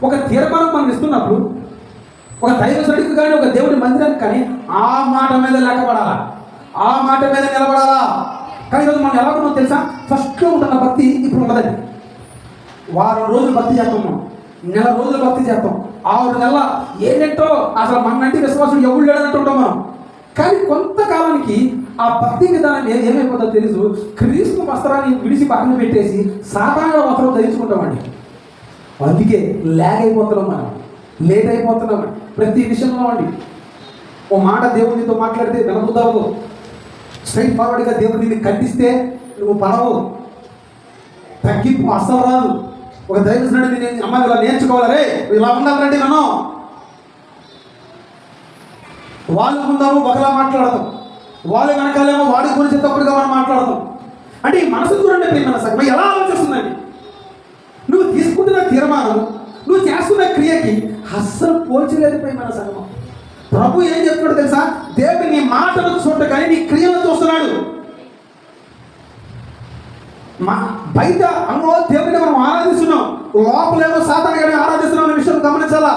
ఒక తీర్మానం మనం ఇస్తున్నప్పుడు ఒక దైవజనుడికి కానీ ఒక దేవుడి మందిరానికి కానీ ఆ మాట మీద లేకపోడాలా, ఆ మాట మీద నిలబడాలా. కానీ ఈరోజు మనం ఎలా ఉన్నామో తెలుసా? ఫస్ట్లో ఉంటున్న భక్తి ఇప్పుడు ఉండదండి. వారం రోజులు భక్తి చేస్తాం, మనం నెల రోజులు భక్తి చేస్తాం, 6 నెలల ఏంటంటో అసలు మనంటే విశ్వాసం ఎవరు లేడన్నట్టు ఉంటాం మనం. కానీ కొంతకాలానికి ఆ భక్తి విధానం ఏమైపోతుందో తెలుసు. క్రీస్తు వస్త్రాన్ని విడిచి పక్కన పెట్టేసి సాధారణ వస్త్రం ధరించుకుంటామండి. అందుకే ల్యాగ్ అయిపోతున్నాం, మనం లేట్ అయిపోతున్నాం ప్రతి విషయంలో అండి. ఓ మాట దేవుడితో మాట్లాడితే వినబుద్దవదు, స్ట్రైట్ ఫార్వర్డ్గా దేవుడు నిన్ను ఖండిస్తే నువ్వు పడవు, తగ్గింపు అస్సలు రాదు. ఒక దైవజనుడిని నేను అమ్మాయి ఇలా నేర్చుకోవాలి, రే ఇలా ఉండాలంటే మనం వాళ్ళు ముందాము ఒకలా మాట్లాడతాం, వాళ్ళు వెనకాలేమో వాడి గురించి తప్పుడుగా మనం మాట్లాడతాం. అంటే ఈ మనసు చూడండి ప్రియమైన సగం ఎలా ఆలోచిస్తుందండి. నువ్వు తీసుకుంటున్న తీర్మానం, నువ్వు చేస్తున్న క్రియకి అస్సలు పోల్చలేదు ప్రియమైన సగం. ప్రభు ఏం చెప్తున్నాడు తెలుసా? దేవుడు నీ మాటను చూడ కానీ నీ క్రియలను చూస్తున్నాడు. బయట అమ్మో దేవుడిని మనం ఆరాధిస్తున్నాం, లోపలేమో సాతాను గారిని ఆరాధిస్తున్నాం అనే విషయం గమనించాలా.